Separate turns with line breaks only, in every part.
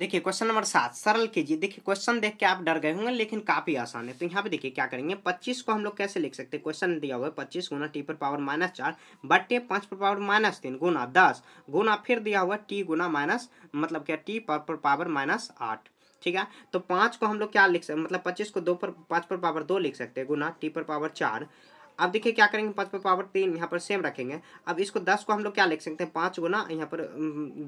देखिए question number 7 सरल कीजिए। देखिए क्वेश्चन देख के आप डर गए होंगे लेकिन काफी आसान है। तो यहाँ पे देखिए क्या करेंगे, 25 को हम लोग कैसे लिख सकते हैं। क्वेश्चन दिया हुआ है 25 गुना टी पर पावर -4 बट्टे 5 पर पावर -3 गुना 10 गुना फिर दिया हुआ टी गुना माइनस मतलब क्या टी पर पावर -8। ठीक है, तो 5 को हम लोग क्या लिख सकते, मतलब 25 को 5 पर पावर 2 लिख सकते हैं गुना टी पर पावर 4। अब देखिए क्या करेंगे, 5 पर पावर 3 यहाँ पर सेम रखेंगे। अब इसको 10 को हम लोग क्या लिख सकते हैं, 5 गुना यहाँ पर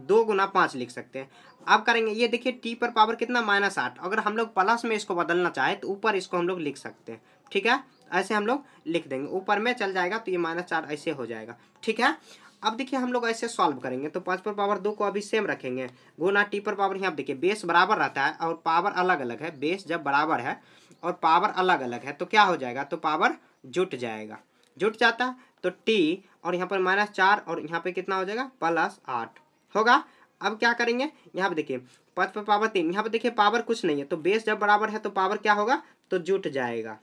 2 गुना 5 लिख सकते हैं। अब करेंगे ये देखिए टी पर पावर कितना -8, अगर हम लोग प्लस में इसको बदलना चाहे तो ऊपर इसको हम लोग लिख सकते हैं। ठीक है, ऐसे हम लोग लिख देंगे, ऊपर में चल जाएगा तो ये -4 ऐसे हो जाएगा। ठीक है, अब देखिए हम लोग ऐसे सॉल्व करेंगे तो 5 पर पावर 2 को अभी सेम रखेंगे गुना टी पर पावर, यहाँ देखिए बेस बराबर रहता है और पावर अलग अलग है। बेस जब बराबर है और पावर अलग अलग है तो क्या हो जाएगा, तो पावर जुट जाएगा। जुट जाता है तो टी और यहाँ पर -4 और यहाँ पे कितना हो जाएगा +8 होगा। अब क्या करेंगे, यहाँ पे देखिए 5 पर पावर 3, यहाँ पे देखिए पावर कुछ नहीं है तो बेस जब बराबर है तो पावर क्या होगा, तो जुट जाएगा,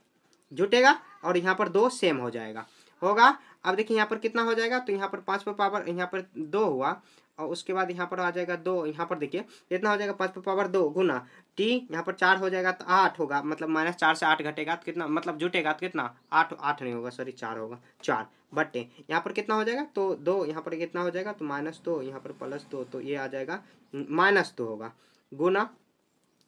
जुटेगा और यहाँ पर 2 सेम हो जाएगा होगा। अब देखिए यहाँ पर कितना हो जाएगा, तो यहाँ पर 5 पर पावर यहाँ पर 2 हुआ और उसके बाद यहाँ पर आ जाएगा 2, यहाँ पर देखिए कितना हो जाएगा 5 पर पावर 2 गुना टी यहाँ पर 4 हो जाएगा तो 8 होगा, मतलब -4 से 8 घटेगा तो कितना, मतलब जुटेगा तो कितना 8 नहीं होगा सॉरी 4 होगा, 4 बट्टे यहाँ पर कितना हो जाएगा, तो 2 यहाँ पर कितना हो जाएगा, तो -2 यहाँ पर +2 तो ये आ जाएगा -2 होगा गुना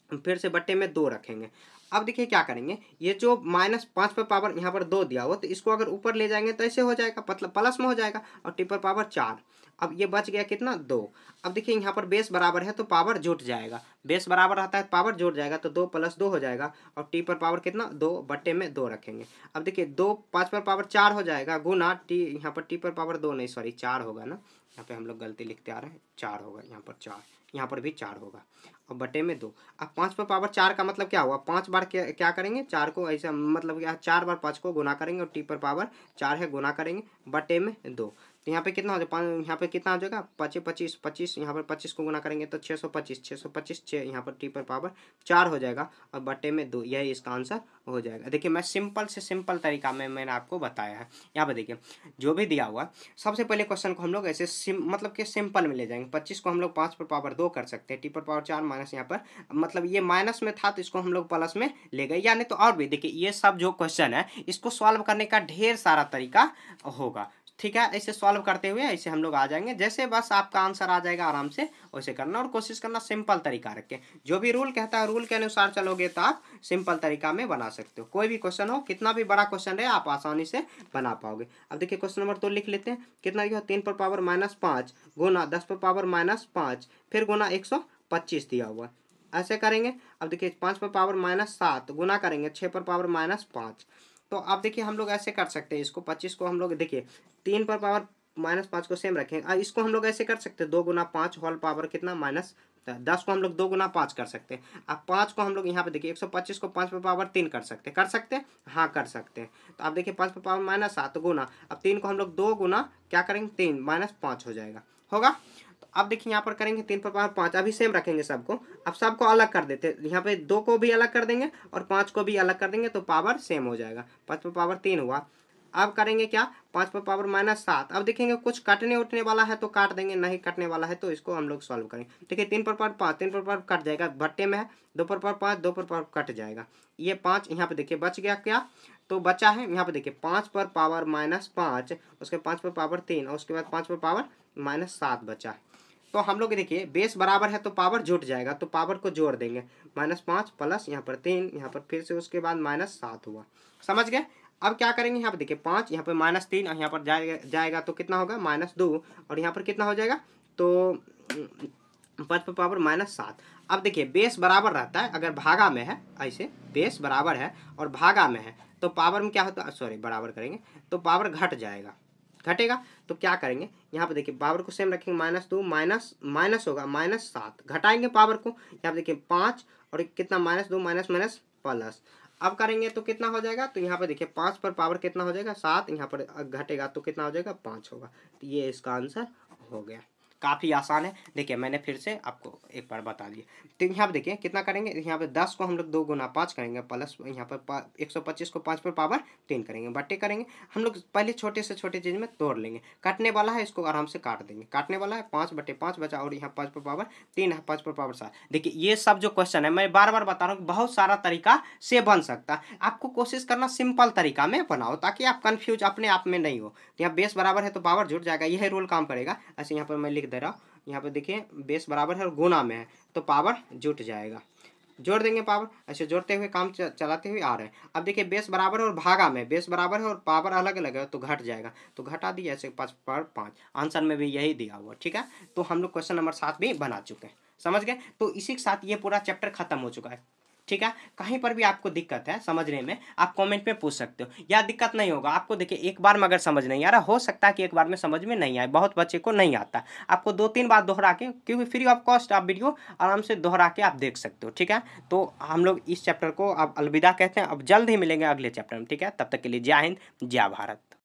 फिर से बट्टे में 2 रखेंगे। अब देखिए क्या करेंगे, ये जो -5 पर पावर यहाँ पर 2 दिया हुआ तो इसको अगर ऊपर ले जाएंगे तो ऐसे हो जाएगा, मतलब प्लस में हो जाएगा और टी पर पावर 4। अब ये बच गया कितना 2। अब देखिए यहाँ पर बेस बराबर है तो पावर जुट जाएगा, बेस बराबर रहता है पावर जुट जाएगा तो 2 + 2 हो जाएगा और टी पर पावर कितना 2 बट्टे में 2 रखेंगे। अब देखिए 2 5 पर पावर 4 हो जाएगा गुना टी, यहाँ पर टी पर पावर 2 नहीं सॉरी 4 होगा ना, यहाँ पे हम लोग गलती लिखते आ रहे हैं, 4 होगा यहाँ पर 4, यहाँ पर भी 4 होगा और बटे में 2। अब 5 पर पावर 4 का मतलब क्या हुआ, 5 बार क्या करेंगे 4 को ऐसा, मतलब क्या 4 बार 5 को गुना करेंगे और टी पर पावर 4 है गुना करेंगे बटे में 2। तो यहाँ पे कितना हो जाएगा, यहाँ पे कितना हो जाएगा 25 25, यहाँ पर 25 को गुना करेंगे तो 625 625 6 यहाँ पर टी पर पावर 4 हो जाएगा और बटे में 2, यही इसका आंसर हो जाएगा। देखिए मैं सिंपल से सिंपल तरीका में मैंने आपको बताया है। यहाँ पे देखिए जो भी दिया हुआ सबसे पहले क्वेश्चन को हम लोग ऐसे मतलब कि सिंपल में ले जाएंगे। 25 को हम लोग 5 पर पावर 2 कर सकते हैं, टी पर पावर 4 माइनस यहाँ पर मतलब ये माइनस में था तो इसको हम लोग प्लस में ले गए, यानी तो और भी देखिए ये सब जो क्वेश्चन है इसको सॉल्व करने का ढेर सारा तरीका होगा। ठीक है, ऐसे सॉल्व करते हुए ऐसे हम लोग आ जाएंगे, जैसे बस आपका आंसर आ जाएगा आराम से वैसे करना और कोशिश करना सिंपल तरीका रख के, जो भी रूल कहता है रूल के अनुसार चलोगे तो आप सिंपल तरीका में बना सकते हो। कोई भी क्वेश्चन हो, कितना भी बड़ा क्वेश्चन है आप आसानी से बना पाओगे। अब देखिए क्वेश्चन नंबर 2 लिख लेते हैं, कितना दिया 3 पर पावर -5 गुना 10 पर पावर -5 फिर गुना 125 दिया हुआ, ऐसे करेंगे। अब देखिए 5 पर पावर -7 गुना करेंगे 6 पर पावर -5। तो अब देखिए हम लोग ऐसे कर सकते हैं, इसको 25 को हम लोग देखिए 3 पर पावर -5 को सेम रखेंगे। अब इसको हम लोग ऐसे कर सकते हैं 2 गुना 5 होल पावर कितना -10 को हम लोग 2 गुना 5 कर सकते हैं। अब 5 को हम लोग यहाँ पे देखिए 125 को 5 पर पावर 3 कर सकते हैं हाँ कर सकते हैं। तो अब देखिए 5 पर पावर -7 गुना, अब 3 को हम लोग 2 गुना क्या करेंगे 3 -5 हो जाएगा होगा। तो अब देखिए यहाँ पर करेंगे 3 पर पावर 5, अभी सेम रखेंगे सबको। अब सबको अलग कर देते हैं, यहाँ पे 2 को भी अलग कर देंगे और 5 को भी अलग कर देंगे तो पावर सेम हो जाएगा। 5 पर पावर 3 हुआ। अब करेंगे क्या 5 पर पावर -7, अब देखेंगे कुछ कटने उठने वाला है तो काट देंगे, नहीं कटने वाला है तो इसको हम लोग सॉल्व करेंगे। देखिए 3 पर पावर 5, 3 पर पावर कट जाएगा भट्टे में है, 2 पर पावर 5, 2 पर पावर कट जाएगा, ये 5 यहाँ पे देखिए बच गया क्या, तो बचा है यहाँ पे देखिए 5 पर पावर -5 उसके 5 पर पावर 3 और उसके बाद 5 पर पावर -7 बचा है। तो हम लोग देखिए बेस बराबर है तो पावर जुट जाएगा, तो पावर को जोड़ देंगे -5 प्लस यहाँ पर 3 यहाँ पर फिर से उसके बाद -7 हुआ, समझ गए। अब क्या करेंगे यहाँ पे देखिए 5 यहाँ पे -3 और यहाँ पर जाएगा तो कितना होगा -2 और यहाँ पर कितना हो जाएगा, तो 5 पर पावर -7। अब देखिए बेस बराबर रहता है, अगर भागा में है ऐसे बेस बराबर है और भागा में है तो पावर में क्या होता है, सॉरी बराबर करेंगे तो पावर घट जाएगा, घटेगा। तो क्या करेंगे यहाँ पे देखिए पावर को सेम रखेंगे -2 माइनस होगा -7, घटाएंगे पावर को, यहाँ पे देखिए 5 और कितना -2 माइनस माइनस प्लस। अब करेंगे तो कितना हो जाएगा, तो यहाँ पे देखिए 5 पर पावर कितना हो जाएगा 7, यहाँ पर घटेगा तो कितना हो जाएगा 5 होगा, तो ये इसका आंसर हो गया। काफ़ी आसान है। देखिए मैंने फिर से आपको एक बार बता दिया। तो यहाँ पे देखिए कितना करेंगे, यहाँ पे 10 को हम लोग 2 गुना 5 करेंगे, प्लस यहाँ पर 125 को 5 पर पावर 3 करेंगे, बट्टे करेंगे। हम लोग पहले छोटे से छोटे चीज़ में तोड़ लेंगे। काटने वाला है इसको आराम से काट देंगे, काटने वाला है 5/5 बचा, और यहाँ 5 पर पावर 3 है, 5 पर पावर 7। देखिए ये सब जो क्वेश्चन है मैं बार बार बता रहा हूँ, बहुत सारा तरीका से बन सकता है। आपको कोशिश करना सिंपल तरीका में बनाओ, ताकि आप कंफ्यूज अपने आप में नहीं हो। तो यहाँ बेस बराबर है तो पावर जुड़ जाएगा, यही रूल काम करेगा। ऐसे यहाँ पर मैं लिख दे रहा हूँ, यहाँ पे देखिए बेस बराबर है और गुना में है तो पावर जुट जाएगा, जोड़ देंगे पावर। ऐसे जोड़ते हुए काम चलाते हुए आ रहे हैं। अब देखिए बेस बराबर है और भागा में बेस बराबर है और पावर अलग अलग है तो घट जाएगा, तो घटा दिए ऐसे 5 पर 5। आंसर में भी यही दिया हुआ, ठीक है। तो हम लोग क्वेश्चन नंबर 7 भी बना चुके हैं, समझ गए। तो इसी के साथ ये पूरा चैप्टर खत्म हो चुका है, ठीक है। कहीं पर भी आपको दिक्कत है समझने में, आप कमेंट में पूछ सकते हो, या दिक्कत नहीं होगा आपको। देखिए एक बार में अगर समझ नहीं आ रहा, हो सकता है कि एक बार में समझ में नहीं आए, बहुत बच्चे को नहीं आता। आपको 2-3 बार दोहरा के, क्योंकि फ्री ऑफ कॉस्ट आप वीडियो आराम से दोहरा के आप देख सकते हो, ठीक है। तो हम लोग इस चैप्टर को अब अलविदा कहते हैं, अब जल्द ही मिलेंगे अगले चैप्टर में, ठीक है। तब तक के लिए जय हिंद, जय भारत।